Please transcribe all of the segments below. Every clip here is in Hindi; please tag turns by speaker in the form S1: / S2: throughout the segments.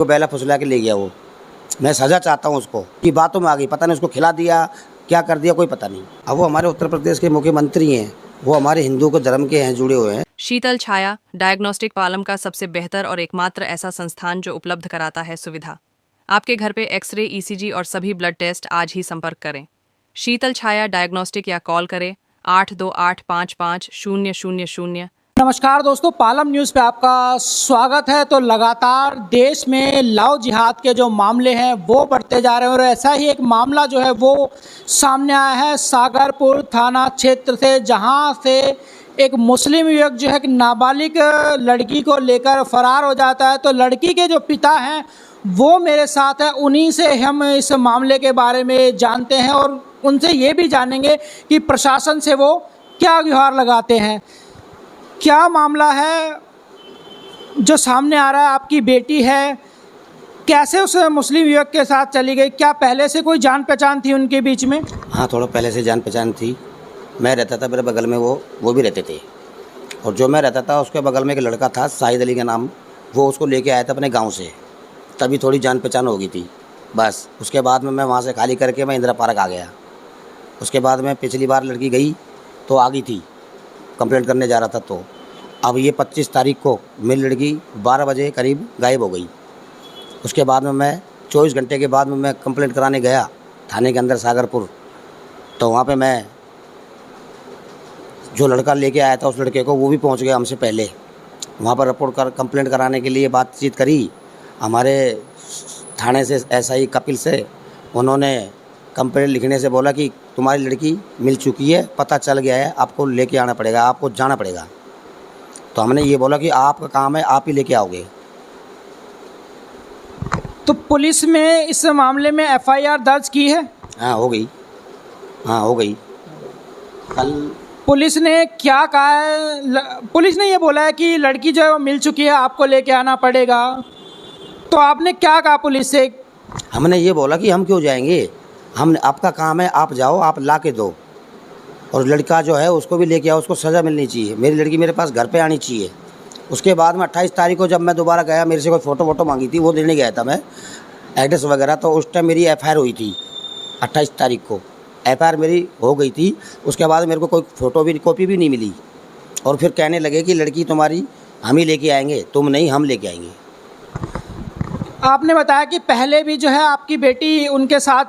S1: तो बेला फुसला के ले गया वो। मैं सज़ा चाहता हूँ उसको कि बातों में आ गई, पता नहीं उसको खिला दिया क्या कर दिया कोई पता नहीं। अब वो हमारे उत्तर प्रदेश के मुख्यमंत्री हैं, वो हमारे हिंदू को धर्म के हैं, जुड़े हुए हैं।
S2: शीतल छाया डायग्नोस्टिक पालम का सबसे बेहतर और एकमात्र ऐसा संस्थान जो उपलब्ध कराता है सुविधा। आपके घर पे एक्सरे, ईसीजी और सभी ब्लड टेस्ट आज ही संपर्क करें। शीतल छाया डायग्नोस्टिक या कॉल करें 82855000।
S3: नमस्कार दोस्तों, पालम न्यूज़ पे आपका स्वागत है। तो लगातार देश में लव जिहाद के जो मामले हैं वो बढ़ते जा रहे हैं और ऐसा ही एक मामला जो है वो सामने आया है सागरपुर थाना क्षेत्र से, जहां से एक मुस्लिम युवक जो है कि नाबालिग लड़की को लेकर फरार हो जाता है। तो लड़की के जो पिता हैं वो मेरे साथ है, उन्हीं से हम इस मामले के बारे में जानते हैं और उनसे ये भी जानेंगे कि प्रशासन से वो क्या गुहार लगाते हैं। क्या मामला है जो सामने आ रहा है? आपकी बेटी है, कैसे उस मुस्लिम युवक के साथ चली गई? क्या पहले से कोई जान पहचान थी उनके बीच में?
S1: हाँ, थोड़ा पहले से जान पहचान थी। मैं रहता था, मेरे बगल में वो भी रहते थे, और जो मैं रहता था उसके बगल में एक लड़का था शाहिद अली का नाम, वो उसको लेके आया था अपने गांव से, तभी थोड़ी जान पहचान हो गई थी बस। उसके बाद में मैं वहाँ से खाली करके मैं इंदिरा पार्क आ गया। उसके बाद में पिछली बार लड़की गई तो आ गई थी, कंप्लेंट करने जा रहा था। तो अब ये 25 तारीख को मेरी लड़की 12 बजे करीब गायब हो गई। उसके बाद में मैं 24 घंटे के बाद में मैं कंप्लेंट कराने गया थाने के अंदर सागरपुर। तो वहाँ पे मैं जो लड़का लेके आया था उस लड़के को, वो भी पहुँच गया हमसे पहले। वहाँ पर रिपोर्ट कर कंप्लेंट कराने के लिए बातचीत करी हमारे थाने से एसआई कपिल से। उन्होंने कंप्लेंट लिखने से बोला कि तुम्हारी लड़की मिल चुकी है, पता चल गया है, आपको लेके आना पड़ेगा, आपको जाना पड़ेगा। तो हमने ये बोला कि आपका काम है, आप ही लेके आओगे।
S3: तो पुलिस में इस मामले में एफआईआर दर्ज की है?
S1: हाँ, हो गई। हाँ, हो गई। कल
S3: पुलिस ने क्या कहा है? पुलिस ने ये बोला है कि लड़की जो है वो मिल चुकी है, आपको लेके आना पड़ेगा। तो आपने क्या कहा पुलिस से?
S1: हमने ये बोला कि हम क्यों जाएंगे, हम आपका काम है, आप जाओ, आप ला के दो, और लड़का जो है उसको भी लेके आओ, उसको सज़ा मिलनी चाहिए। मेरी लड़की मेरे पास घर पे आनी चाहिए। उसके बाद में 28 तारीख को जब मैं दोबारा गया, मेरे से कोई फ़ोटो मांगी थी, वो देने गया था मैं, एड्रेस वगैरह। तो उस टाइम मेरी एफआईआर हुई थी 28 तारीख को, एफआईआर मेरी हो गई थी। उसके बाद मेरे को कोई फ़ोटो भी कॉपी भी नहीं मिली, और फिर कहने लगे कि लड़की तुम्हारी हम ही लेके आएंगे, तुम नहीं, हम लेके आएंगे।
S3: आपने बताया कि पहले भी जो है आपकी बेटी उनके साथ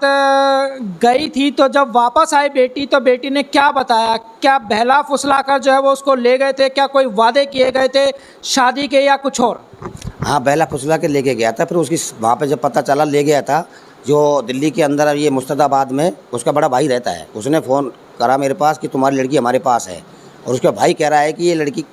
S3: गई थी, तो जब वापस आई बेटी तो बेटी ने क्या बताया? क्या बहला फुसला कर जो है वो उसको ले गए थे? क्या कोई वादे किए गए थे शादी के या कुछ और?
S1: हाँ, बहला फुसला के लेके गया था। फिर उसकी वहाँ पे जब पता चला, ले गया था जो दिल्ली के अंदर, ये मुस्तदाबाद में उसका बड़ा भाई रहता है। उसने फ़ोन करा मेरे पास कि तुम्हारी लड़की हमारे पास है, और उसका भाई कह रहा है कि ये लड़की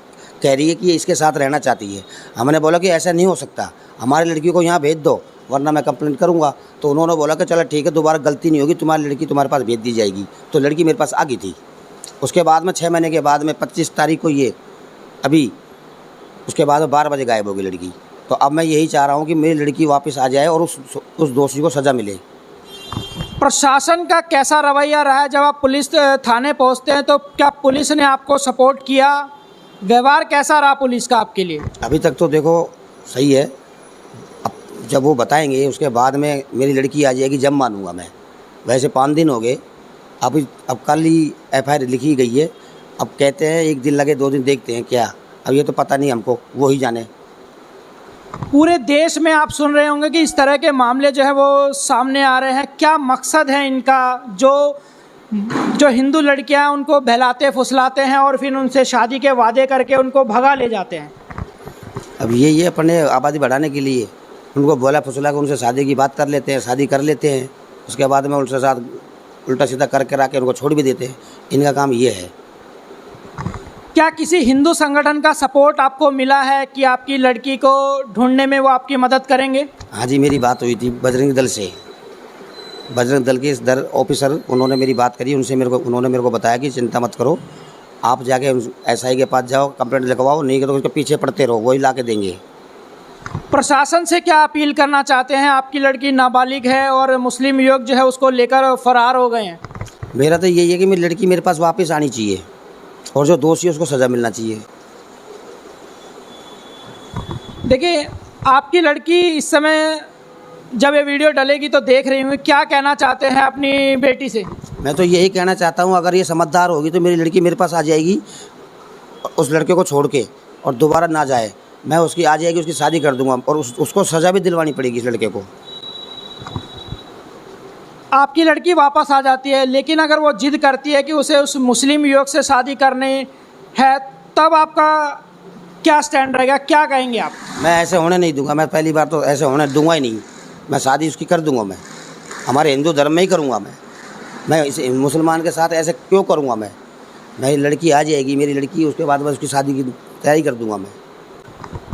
S1: कह रही है कि ये इसके साथ रहना चाहती है। हमने बोला कि ऐसा नहीं हो सकता, हमारी लड़की को यहाँ भेज दो वरना मैं कंप्लेंट करूँगा। तो उन्होंने बोला कि चलो ठीक है, दोबारा गलती नहीं होगी, तुम्हारी लड़की तुम्हारे पास भेज दी जाएगी। तो लड़की मेरे पास आ गई थी। उसके बाद में 6 महीने के बाद में 25 तारीख को ये अभी, उसके बाद में 12 बजे गायब हो गई लड़की। तो अब मैं यही चाह रहा हूँ कि मेरी लड़की वापस आ जाए और उस दोषी को सज़ा मिले।
S3: प्रशासन का कैसा रवैया रहा है? जब आप पुलिस थाने पहुंचते हैं तो क्या पुलिस ने आपको सपोर्ट किया? व्यवहार कैसा रहा पुलिस का आपके लिए?
S1: अभी तक तो देखो सही है। अब जब वो बताएंगे उसके बाद में मेरी लड़की आ जाएगी, जब मानूंगा मैं। वैसे 5 दिन हो गए, अब कल ही एफआईआर लिखी गई है। अब कहते हैं 1 दिन लगे, 2 दिन, देखते हैं क्या। अब ये तो पता नहीं हमको, वो ही जाने।
S3: पूरे देश में आप सुन रहे होंगे कि इस तरह के मामले जो है वो सामने आ रहे हैं। क्या मकसद है इनका? जो हिंदू लड़कियां हैं उनको बहलाते फुसलाते हैं और फिर उनसे शादी के वादे करके उनको भगा ले जाते हैं।
S1: अब ये अपने आबादी बढ़ाने के लिए उनको बोला फुसला के उनसे शादी की बात कर लेते हैं, शादी कर लेते हैं। उसके बाद में उनके साथ उल्टा सीधा करके रखे उनको छोड़ भी देते हैं। इनका काम ये है।
S3: क्या किसी हिंदू संगठन का सपोर्ट आपको मिला है कि आपकी लड़की को ढूंढने में वो आपकी मदद करेंगे?
S1: हाँ जी, मेरी बात हुई थी बजरंग दल से। बजरंग दल के इस ऑफिसर, उन्होंने मेरी बात करी, उन्होंने मेरे को बताया कि चिंता मत करो, आप जाके एसआई के पास जाओ, कंप्लेंट लिखवाओ, नहीं तो उसके पीछे पड़ते रहो, वही ला के देंगे।
S3: प्रशासन से क्या अपील करना चाहते हैं? आपकी लड़की नाबालिग है और मुस्लिम युवक जो है उसको लेकर फरार हो गए हैं।
S1: मेरा तो यही है कि मेरी लड़की मेरे पास वापस आनी चाहिए, और जो दोषी है उसको सज़ा मिलना चाहिए।
S3: देखिए, आपकी लड़की इस समय जब ये वीडियो डलेगी तो देख रही हूँ, क्या कहना चाहते हैं अपनी बेटी से?
S1: मैं तो यही कहना चाहता हूँ, अगर ये समझदार होगी तो मेरी लड़की मेरे पास आ जाएगी, उस लड़के को छोड़ के, और दोबारा ना जाए। मैं उसकी आ जाएगी, उसकी शादी कर दूंगा, और उसको सज़ा भी दिलवानी पड़ेगी इस लड़के को।
S3: आपकी लड़की वापस आ जाती है, लेकिन अगर वो जिद करती है कि उसे उस मुस्लिम युवक से शादी करनी है, तब आपका क्या स्टैंड रहेगा, क्या कहेंगे आप?
S1: मैं ऐसे होने नहीं दूंगा, मैं पहली बार तो ऐसे होने दूंगा ही नहीं। मैं शादी उसकी कर दूंगा, मैं हमारे हिंदू धर्म में ही करूंगा। मैं इस मुसलमान के साथ ऐसे क्यों करूंगा? मेरी लड़की आ जाएगी, मेरी लड़की, उसके बाद मैं उसकी शादी की तैयारी कर दूंगा मैं।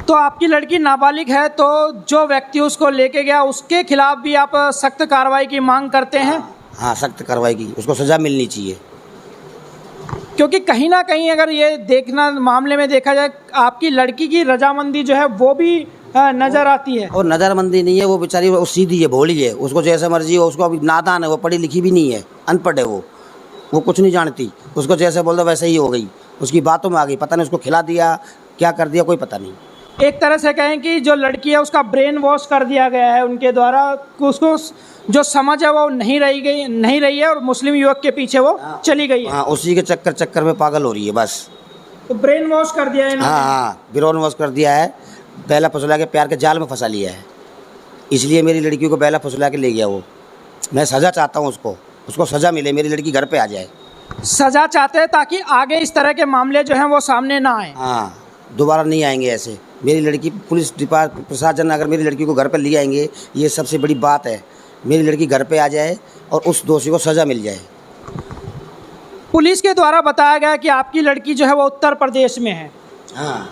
S3: तो आपकी लड़की नाबालिग है, तो जो व्यक्ति उसको लेके गया उसके खिलाफ भी आप सख्त कार्रवाई की मांग करते हैं?
S1: हाँ, सख्त कार्रवाई की, उसको सज़ा मिलनी चाहिए।
S3: क्योंकि कहीं ना कहीं अगर ये देखना मामले में देखा जाए, आपकी लड़की की रजामंदी जो है वो भी नज़र आती है।
S1: और नज़रबंदी नहीं है, वो बेचारी वो सीधी है, भोली है, उसको जैसे मर्जी हो, उसको अभी नादान है, वो पढ़ी लिखी भी नहीं है, अनपढ़ है, वो कुछ नहीं जानती। उसको जैसे बोल दो वैसे ही हो गई, उसकी बातों में आ गई। पता नहीं उसको खिला दिया, क्या कर दिया, कोई पता नहीं।
S3: एक तरह से कहें कि जो लड़की है उसका ब्रेन वॉश कर दिया गया है उनके द्वारा, उसको जो समझ है वो नहीं रही है, और मुस्लिम युवक के पीछे वो चली गई है।
S1: हाँ, उसी के चक्कर में पागल हो रही है बस।
S3: तो ब्रेन वॉश कर दिया है इन्होंने।
S1: हाँ, ब्रेन वॉश कर दिया है, बेला फुसला के प्यार के जाल में फंसा लिया है। इसलिए मेरी लड़की को बेला फुसला के ले गया वो। मैं सज़ा चाहता हूँ, उसको सज़ा मिले, मेरी लड़की घर पे आ जाए।
S3: सजा चाहते हैं ताकि आगे इस तरह के मामले जो हैं वो सामने ना आए।
S1: हाँ, दोबारा नहीं आएंगे ऐसे। मेरी लड़की, पुलिस प्रशासन अगर मेरी लड़की को घर पर ले आएंगे, ये सबसे बड़ी बात है। मेरी लड़की घर पे आ जाए और उस दोषी को सज़ा मिल जाए।
S3: पुलिस के द्वारा बताया गया कि आपकी लड़की जो है वो उत्तर प्रदेश में है।
S1: हाँ,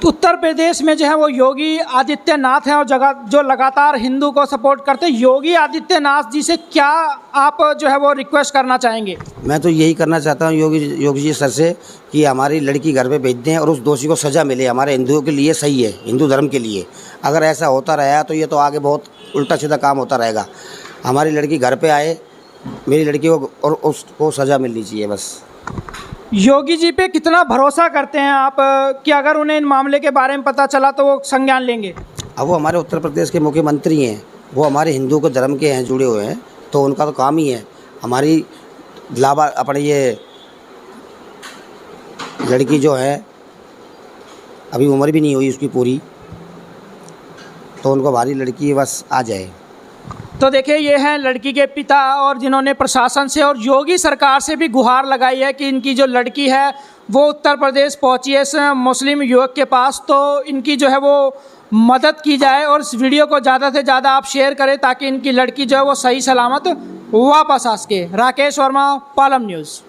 S3: तो उत्तर प्रदेश में जो है वो योगी आदित्यनाथ हैं, और जो लगातार हिंदू को सपोर्ट करते हैं। योगी आदित्यनाथ जी से क्या आप जो है वो रिक्वेस्ट करना चाहेंगे?
S1: मैं तो यही करना चाहता हूँ योगी जी सर से कि हमारी लड़की घर पे भेज दें और उस दोषी को सज़ा मिले। हमारे हिंदुओं के लिए सही है, हिंदू धर्म के लिए। अगर ऐसा होता रहा तो ये तो आगे बहुत उल्टा सीधा काम होता रहेगा। हमारी लड़की घर पे आए, मेरी लड़की को, और उसको सज़ा मिलनी चाहिए बस।
S3: योगी जी पे कितना भरोसा करते हैं आप कि अगर उन्हें इन मामले के बारे में पता चला तो वो संज्ञान लेंगे?
S1: अब वो हमारे उत्तर प्रदेश के मुख्यमंत्री हैं, वो हमारे हिंदू के धर्म के हैं, जुड़े हुए हैं, तो उनका तो काम ही है। हमारी अपने ये लड़की जो है, अभी उम्र भी नहीं हुई उसकी पूरी, तो उनको हमारी लड़की बस आ जाए।
S3: तो देखिए, ये हैं लड़की के पिता, और जिन्होंने प्रशासन से और योगी सरकार से भी गुहार लगाई है कि इनकी जो लड़की है वो उत्तर प्रदेश पहुंची है इस मुस्लिम युवक के पास, तो इनकी जो है वो मदद की जाए। और इस वीडियो को ज़्यादा से ज़्यादा आप शेयर करें ताकि इनकी लड़की जो है वो सही सलामत वापस आ सके। राकेश वर्मा, पालम न्यूज़।